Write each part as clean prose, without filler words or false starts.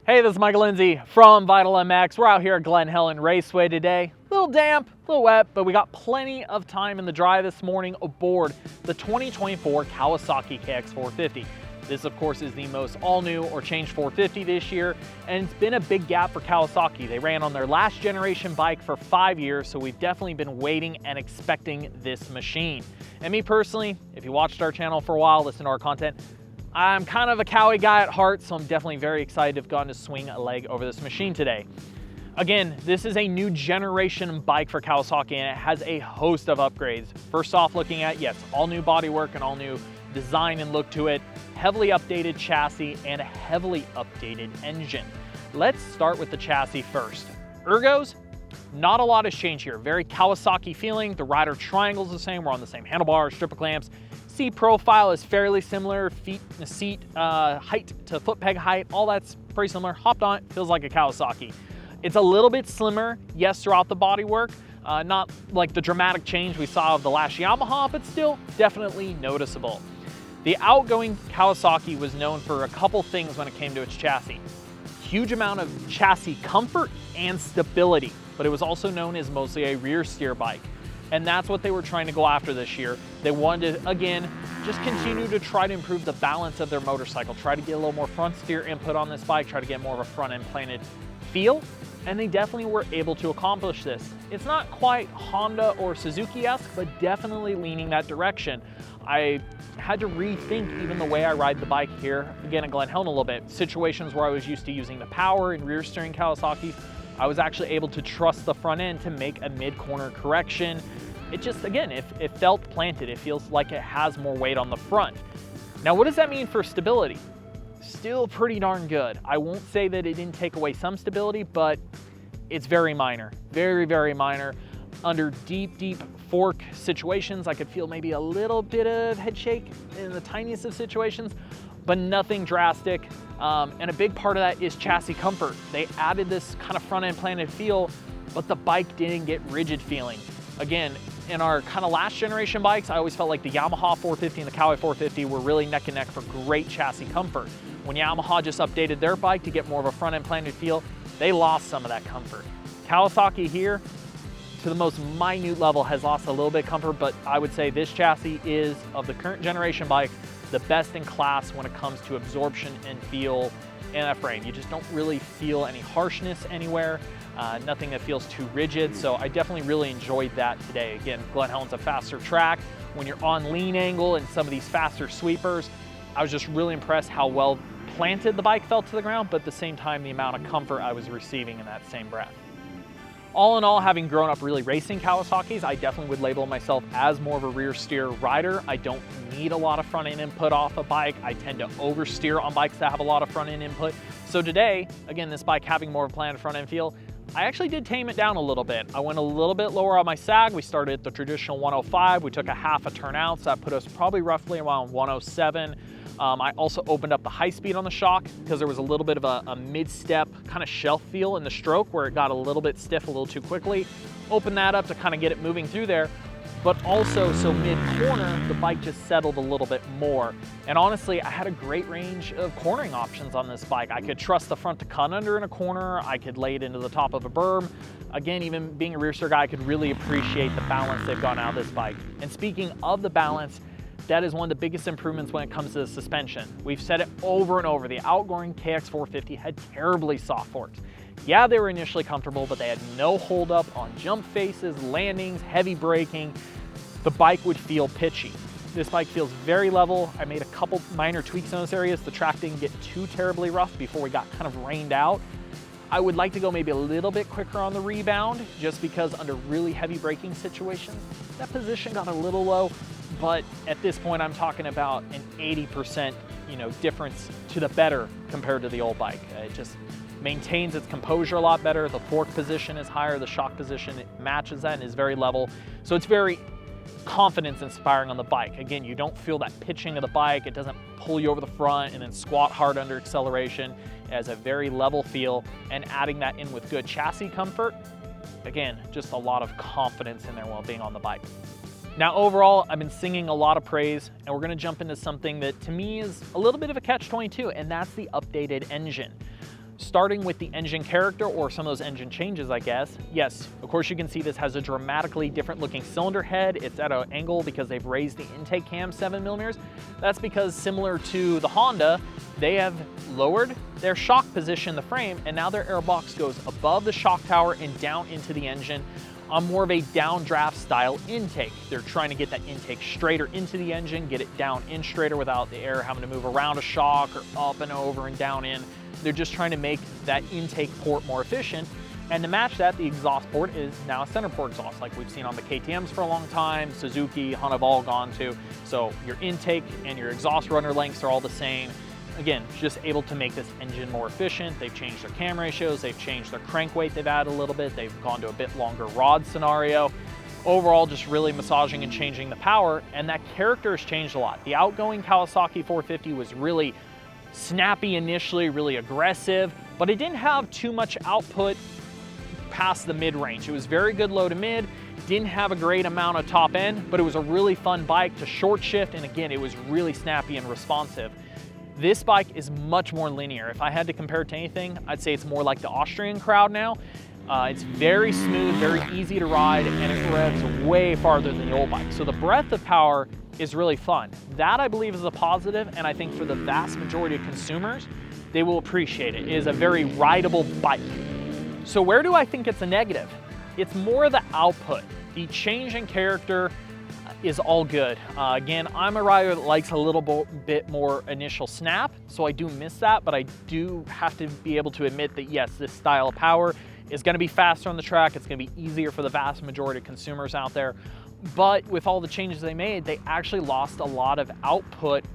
Hey, this is Michael Lindsay from Vital MX. We're out here at Glen Helen Raceway today. A little damp, a little wet, but we got plenty of time in the dry this morning aboard the 2024 Kawasaki KX450. This, of course, is the most all-new or changed 450 this year, and it's been a big gap for Kawasaki. They ran on their last generation bike for 5 years, so we've definitely been waiting and expecting this machine. And me personally, if you watched our channel for a while, listen to our content, I'm kind of a Kawi guy at heart, so I'm definitely very excited to have gotten to swing a leg over this machine today. Again, this is a new generation bike for Kawasaki, and it has a host of upgrades. First off, looking at, yes, all new bodywork and all new design and look to it, heavily updated chassis, and a heavily updated engine. Let's start with the chassis first. Ergos, not a lot has changed here. Very Kawasaki feeling. The rider triangle is the same. We're on the same handlebars, stripper clamps. Seat profile is fairly similar. Seat height to foot peg height, all that's pretty similar. Hopped on it, feels like a Kawasaki. It's a little bit slimmer, yes, throughout the bodywork. Not like the dramatic change we saw of the last Yamaha, but still definitely noticeable. The outgoing Kawasaki was known for a couple things when it came to its chassis. Huge amount of chassis comfort and stability, but it was also known as mostly a rear steer bike. And that's what they were trying to go after this year. They wanted to, again, just continue to try to improve the balance of their motorcycle, try to get a little more front steer input on this bike, try to get more of a front end planted feel, and they definitely were able to accomplish this. It's not quite Honda or Suzuki-esque, but definitely leaning that direction. I had to rethink even the way I ride the bike here, again at Glen Helen a little bit. Situations where I was used to using the power and rear steering Kawasaki, I was actually able to trust the front end to make a mid-corner correction. It just, again, it felt planted. It feels like it has more weight on the front. Now, what does that mean for stability? Still pretty darn good. I won't say that it didn't take away some stability, but it's very minor, very, very minor. Under deep fork situations, I could feel maybe a little bit of head shake in the tiniest of situations, but nothing drastic. And a big part of that is chassis comfort. They added this kind of front end planted feel, but the bike didn't get rigid feeling. Again, in our kind of last generation bikes, I always felt like the Yamaha 450 and the Kawi 450 were really neck and neck for great chassis comfort. When Yamaha just updated their bike to get more of a front end planted feel, they lost some of that comfort. Kawasaki here, to the most minute level, has lost a little bit of comfort, but I would say this chassis is, of the current generation bike, the best in class when it comes to absorption and feel in a frame. You just don't really feel any harshness anywhere, nothing that feels too rigid, so I definitely really enjoyed that today. Again, Glen Helen's a faster track. When you're on lean angle and some of these faster sweepers, I was just really impressed how well planted the bike felt to the ground, but at the same time, the amount of comfort I was receiving in that same breath. All in all, having grown up really racing Kawasaki's, I definitely would label myself as more of a rear steer rider. I don't need a lot of front end input off a bike. I tend to oversteer on bikes that have a lot of front end input. So today, again, this bike having more of a planted front end feel, I actually did tame it down a little bit. I went a little bit lower on my sag. We started at the traditional 105. We took a half a turn out, so that put us probably roughly around 107. I also opened up the high speed on the shock because there was a little bit of a mid-step kind of shelf feel in the stroke where it got a little bit stiff a little too quickly. Opened that up to kind of get it moving through there, but also so mid-corner, the bike just settled a little bit more. And honestly, I had a great range of cornering options on this bike. I could trust the front to cut under in a corner. I could lay it into the top of a berm. Again, even being a rear steer guy, I could really appreciate the balance they've gone out of this bike. And speaking of the balance, that is one of the biggest improvements when it comes to the suspension. We've said it over and over, the outgoing KX450 had terribly soft forks. Yeah, they were initially comfortable, but they had no hold up on jump faces, landings, heavy braking. The bike would feel pitchy. This bike feels very level. I made a couple minor tweaks in those areas. The track didn't get too terribly rough before we got kind of rained out. I would like to go maybe a little bit quicker on the rebound, just because under really heavy braking situations, that position got a little low. But at this point, I'm talking about an 80% difference to the better compared to the old bike. It just maintains its composure a lot better. The fork position is higher, the shock position, it matches that and is very level. So it's very confidence inspiring on the bike. Again, you don't feel that pitching of the bike. It doesn't pull you over the front and then squat hard under acceleration. It has a very level feel, and adding that in with good chassis comfort, again, just a lot of confidence in there while being on the bike. Now overall, I've been singing a lot of praise, and we're gonna jump into something that to me is a little bit of a catch-22, and that's the updated engine. Starting with the engine character, or some of those engine changes, I guess. Yes, of course you can see this has a dramatically different looking cylinder head. It's at an angle because they've raised the intake cam 7mm. That's because, similar to the Honda, they have lowered their shock position in the frame, and now their airbox goes above the shock tower and down into the engine on more of a downdraft style intake. They're trying to get that intake straighter into the engine, get it down in straighter without the air having to move around a shock or up and over and down in. They're just trying to make that intake port more efficient. And to match that, the exhaust port is now a center port exhaust, like we've seen on the KTMs for a long time, Suzuki, Honda have all gone to. So your intake and your exhaust runner lengths are all the same. Again, just able to make this engine more efficient. They've changed their cam ratios, they've changed their crank weight, they've added a little bit, they've gone to a bit longer rod scenario. Overall, just really massaging and changing the power, and that character has changed a lot. The outgoing Kawasaki 450 was really snappy initially, really aggressive, but it didn't have too much output past the mid-range. It was very good low to mid, didn't have a great amount of top end, but it was a really fun bike to short shift, and again, it was really snappy and responsive. This bike is much more linear. If I had to compare it to anything, I'd say it's more like the Austrian crowd now. It's very smooth, very easy to ride, and it revs way farther than the old bike. So the breadth of power is really fun. That, I believe, is a positive, and I think for the vast majority of consumers, they will appreciate it. It is a very rideable bike. So where do I think it's a negative? It's more the output. The change in character is all good. Again, I'm a rider that likes a little bit more initial snap, so I do miss that, but I do have to be able to admit that yes, this style of power is gonna be faster on the track, it's gonna be easier for the vast majority of consumers out there. But with all the changes they made, they actually lost a lot of output,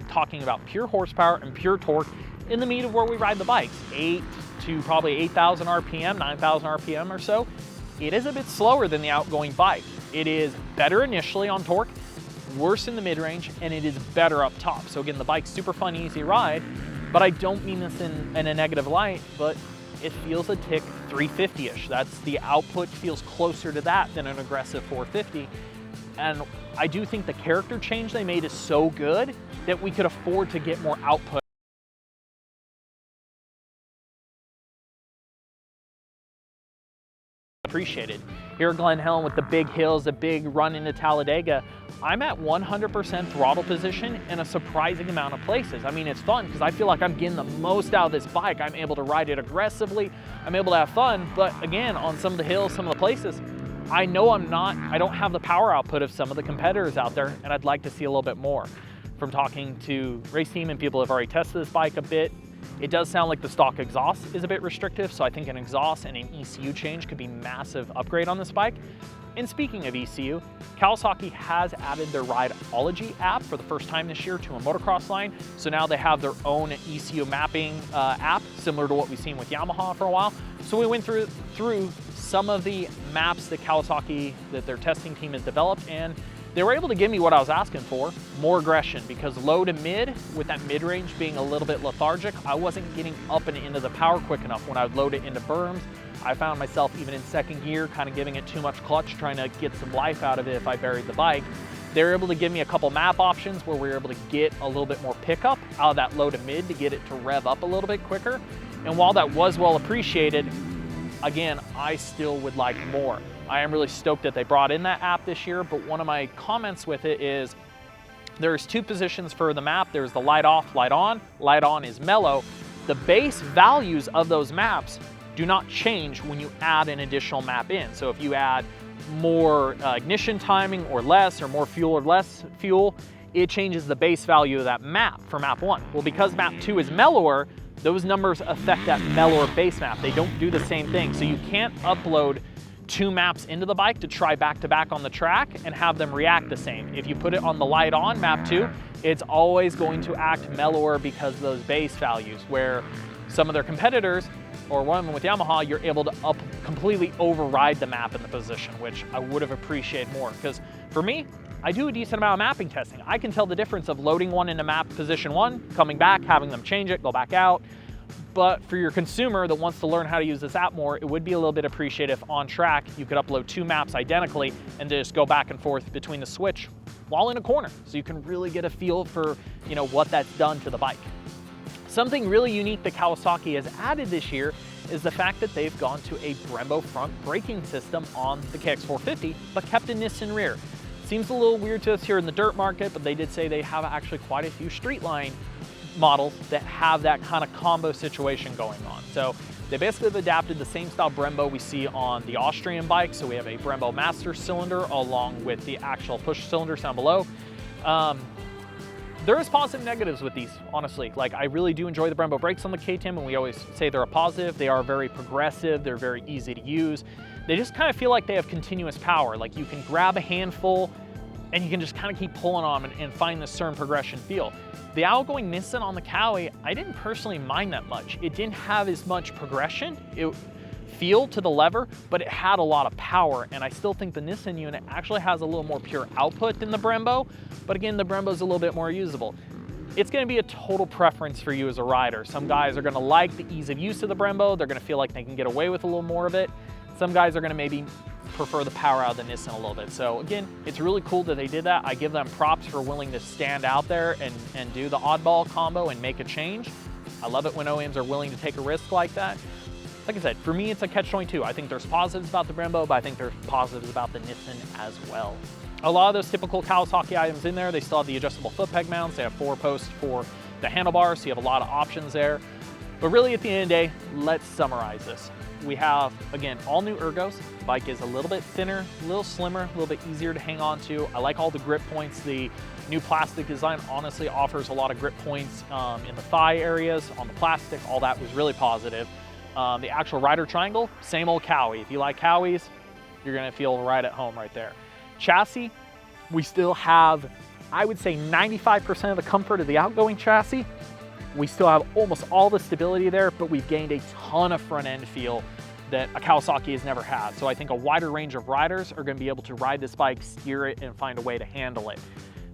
talking about pure horsepower and pure torque in the meat of where we ride the bikes. 8 to probably 8,000 RPM, 9,000 RPM or so. It is a bit slower than the outgoing bike. It is better initially on torque, worse in the mid-range, and it is better up top. So again, the bike's super fun, easy ride, but I don't mean this in a negative light, but it feels a tick 350-ish. That's the output feels closer to that than an aggressive 450. And I do think the character change they made is so good that we could afford to get more output. Appreciated. Here at Glen Helen with the big hills, the big run into Talladega, I'm at 100% throttle position in a surprising amount of places. I mean, it's fun because I feel like I'm getting the most out of this bike. I'm able to ride it aggressively, I'm able to have fun, but again, on some of the hills, some of the places, I know I don't have the power output of some of the competitors out there, and I'd like to see a little bit more. From talking to race team and people who have already tested this bike a bit, it does sound like the stock exhaust is a bit restrictive, so I think an exhaust and an ECU change could be a massive upgrade on this bike. And speaking of ECU, Kawasaki has added their Rideology app for the first time this year to a motocross line. So now they have their own ECU mapping app, similar to what we've seen with Yamaha for a while. So we went through some of the maps that Kawasaki, that their testing team has developed, and they were able to give me what I was asking for, more aggression, because low to mid, with that mid-range being a little bit lethargic, I wasn't getting up and into the power quick enough. When I would load it into berms, I found myself even in second gear, kind of giving it too much clutch, trying to get some life out of it if I buried the bike. They were able to give me a couple map options where we were able to get a little bit more pickup out of that low to mid to get it to rev up a little bit quicker. And while that was well appreciated, again, I still would like more. I am really stoked that they brought in that app this year, but one of my comments with it is there's two positions for the map. There's the light off, light on. Light on is mellow. The base values of those maps do not change when you add an additional map in. So if you add more ignition timing or less, or more fuel or less fuel, it changes the base value of that map for map 1. Well, because map 2 is mellower, those numbers affect that mellower base map. They don't do the same thing. So you can't upload 2 maps into the bike to try back to back on the track and have them react the same. If you put it on the light on map 2, it's always going to act mellower because of those base values, where some of their competitors, or one of them with Yamaha, you're able to completely override the map in the position, which I would have appreciated more. Because for me, I do a decent amount of mapping testing. I can tell the difference of loading one into map position 1, coming back, having them change it, go back out. But for your consumer that wants to learn how to use this app more, it would be a little bit appreciated if on track you could upload 2 maps identically and just go back and forth between the switch while in a corner, so you can really get a feel for, you know, what that's done to the bike. Something really unique that Kawasaki has added this year is the fact that they've gone to a Brembo front braking system on the KX450, but kept a Nissan rear. Seems a little weird to us here in the dirt market, but they did say they have actually quite a few street line models that have that kind of combo situation going on. So they basically have adapted the same style Brembo we see on the Austrian bike. So we have a Brembo master cylinder along with the actual push cylinders down below. There is positive negatives with these, honestly. Like, I really do enjoy the Brembo brakes on the KTM, and we always say they're a positive. They are very progressive, they're very easy to use. They just kind of feel like they have continuous power. Like, you can grab a handful and you can just kind of keep pulling on them and find this certain progression feel. The outgoing Nissan on the Kawi, I didn't personally mind that much. It didn't have as much progression. Feel to the lever, but it had a lot of power, and I still think the Nissan unit actually has a little more pure output than the Brembo, but again, the Brembo is a little bit more usable. It's going to be a total preference for you as a rider. Some guys are going to like the ease of use of the Brembo. They're going to feel like they can get away with a little more of it. Some guys are going to maybe prefer the power out of the Nissan a little bit. So again, it's really cool that they did that. I give them props for willing to stand out there and do the oddball combo and make a change. I love it when OEMs are willing to take a risk like that. Like I said, for me, it's a catch-22. I think there's positives about the Brembo, but I think there's positives about the Nissan as well. A lot of those typical Kawasaki items in there, they still have the adjustable foot peg mounts. They have 4 posts for the handlebars, so you have a lot of options there. But really, at the end of the day, let's summarize this. We have, again, all new ergos. The bike is a little bit thinner, a little slimmer, a little bit easier to hang on to. I like all the grip points. The new plastic design honestly offers a lot of grip points in the thigh areas, on the plastic. All that was really positive. The actual rider triangle, same old Kawi. If you like Kawis, you're gonna feel right at home right there. Chassis, we still have, I would say 95% of the comfort of the outgoing chassis. We still have almost all the stability there, but we've gained a ton of front end feel that a Kawasaki has never had. So I think a wider range of riders are gonna be able to ride this bike, steer it, and find a way to handle it.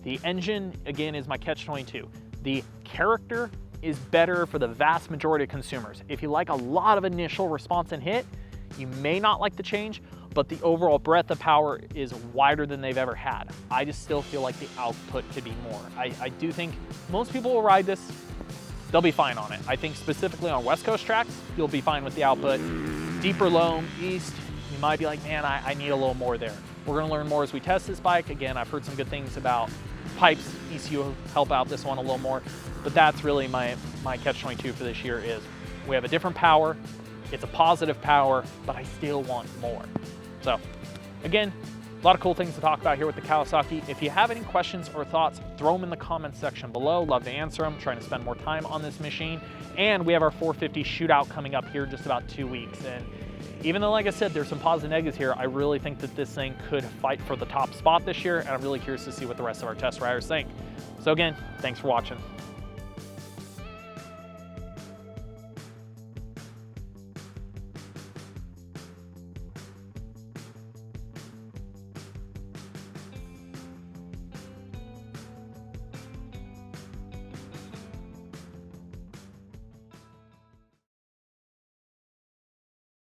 The engine, again, is my catch-22. The character is better for the vast majority of consumers. If you like a lot of initial response and hit, you may not like the change, but the overall breadth of power is wider than they've ever had. I just still feel like the output could be more. I do think most people will ride this, they'll be fine on it. I think specifically on West Coast tracks, you'll be fine with the output. Deeper loam, east, you might be like, man, I need a little more there. We're gonna learn more as we test this bike. Again, I've heard some good things about pipes, ECU help out this one a little more, but that's really my catch-22 for this year is we have a different power, it's a positive power, but I still want more. So again, a lot of cool things to talk about here with the Kawasaki. If you have any questions or thoughts, throw them in the comments section below. Love to answer them, trying to spend more time on this machine. And we have our 450 shootout coming up here in just about 2 weeks. And even though, like I said, there's some positive negatives here, I really think that this thing could fight for the top spot this year, and I'm really curious to see what the rest of our test riders think. So again, thanks for watching.